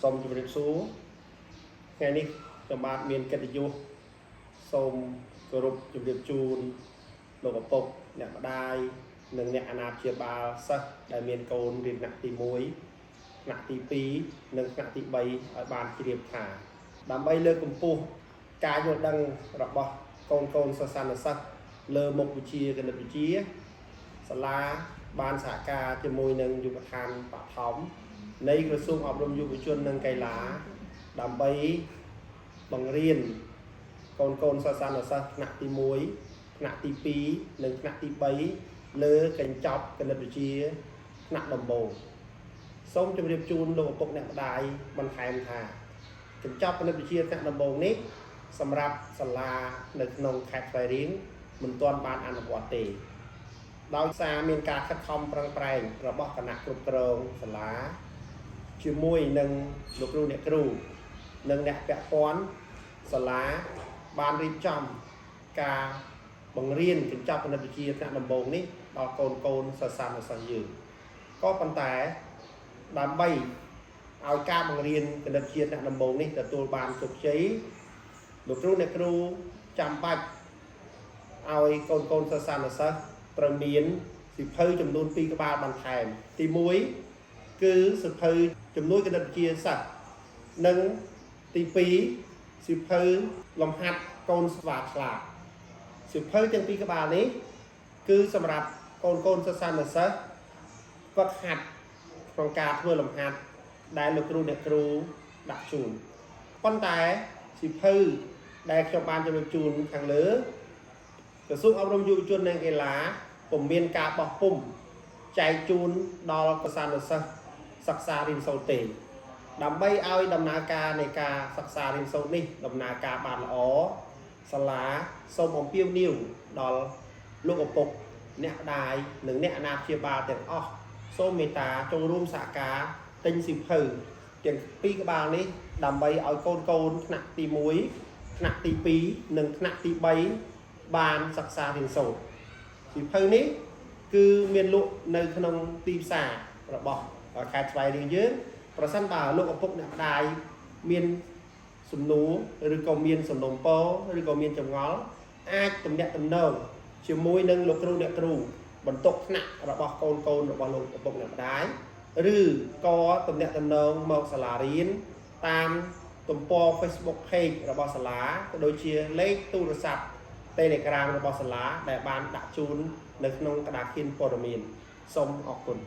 សូមជម្រាបសួរថ្ងៃនេះខ្ញុំបាទមានកិត្តិយសសូមគោរពជម្រាបជូនលោកឪពុកអ្នកម្ដាយនិងអ្នកអាណាព្យាបាលសិស្សដែលមានកូនរៀនថ្នាក់ទី1ថ្នាក់ទី2និងថ្នាក់ទី3ឲ្យបានជ្រាបថាដើម្បីលើកកម្ពស់ការយល់ដឹងរបស់កូនសិស្សនិស្សិតលើមុខវិជ្ជាគណិតវិទ្យាសាលាបានសហការជាមួយនឹងយុវដ្ឋានបឋមនៃក្រសួងអប់រំយុវជននិងកីឡាដើម្បីបង្រៀនកូនសិស្សនិស្សិតថ្នាក់ទី1ថ្នាក់ទី2និងថ្នាក់ទី3លើកញ្ចប់គណិតវិទ្យាថ្នាក់ដំបូងសូមជម្រាបជូនលោកឪពុកអ្នកម្ដាយបន្ថែមថាកញ្ចប់គណិតវិទ្យាថ្នាក់ដំបូងនេះសម្រាប់សាលានៅក្នុងខេត្តស្វាយរៀងមិនទាន់បានអនុវត្តទេដោយសារមានការខិតខំប្រឹងប្រែងរបស់គណៈគ្រប់គ្រងសាលាជាមួយនឹងលោកគ្រូអ្នកគ្រូនិងអ្នកពាក់ព័ន្ធសាលាបានរៀបចំការបង្រៀនកញ្ចប់គណិតវិទ្យាថ្នាក់ដំបូងនេះដល់កូនសិស្សនិស្សិតយើងក៏ប៉ុន្តែដើម្បីឲ្យការបង្រៀនគណិតវិទ្យាថ្នាក់ដំបូងនេះទទួលបានជោគជ័យលោកគ្រូអ្នកគ្រូចាំបាច់ឲ្យកូនសិស្សនិស្សិតត្រូវមានសៀវភៅចំនួន2ក្បាលបន្ថែមទី1គឺសៀវភៅជំនួយគណិតវិទ្យាសាស្ត្រនិងទី2សៀវភៅលំហាត់កូនស្វាឆ្លាតសៀវភៅទាំង2ក្បាលនេះគឺសម្រាប់កូនសិស្សនិស្សិតហ្វឹកហាត់ក្នុងការធ្វើលំហាត់ដែលលោកគ្រូអ្នកគ្រូដាក់ជូនប៉ុន្តែសៀវភៅដែលខ្ញុំបានជម្រាបជូនខាងលើក្រសួងអប់រំយុវជននិងកីឡាពុំមានការបោះពុម្ពចែកជូនដល់សិស្សនិស្សិតសិក្សារៀនសូត្រទេដើម្បីឲ្យដំណើរការនៃការសិក្សារៀនសូត្រនេះដំណើរការបានល្អសាលាសូមអំពាវនាវដល់លោកឪពុកអ្នកម្ដាយនិងអ្នកអាណាព្យាបាលទាំងអស់សូមមេត្តាចូលរួមសហការទិញសៀវភៅទាំង2ក្បាលនេះដើម្បីឲ្យកូនថ្នាក់ទី1ថ្នាក់ទី2និងថ្នាក់ទី3បានសិក្សារៀនសូត្រសៀវភៅនេះគឺមានលក់នៅក្នុងទីផ្សាររបស់ខេត្តស្វាយរៀងយើងប្រសិនបើលោកឪពុកអ្នកម្ដាយមានសំណួរឬក៏មានសំណុំពរឬក៏មានចម្ងល់អាចទំនាក់ទំនងជាមួយនឹងលោកគ្រូអ្នកគ្រូបន្ទុកថ្នាក់របស់កូនរបស់លោកឪពុកអ្នកម្ដាយឬក៏ទំនាក់ទំនងមកសាលារៀនតាមទំព័រ Facebook Page របស់សាលាក៏ដូចជាលេខទូរស័ព្ទ Telegram របស់សាលាដែលបានដាក់ជូននៅក្នុងក្តារខៀនព័ត៌មានសូមអរគុណ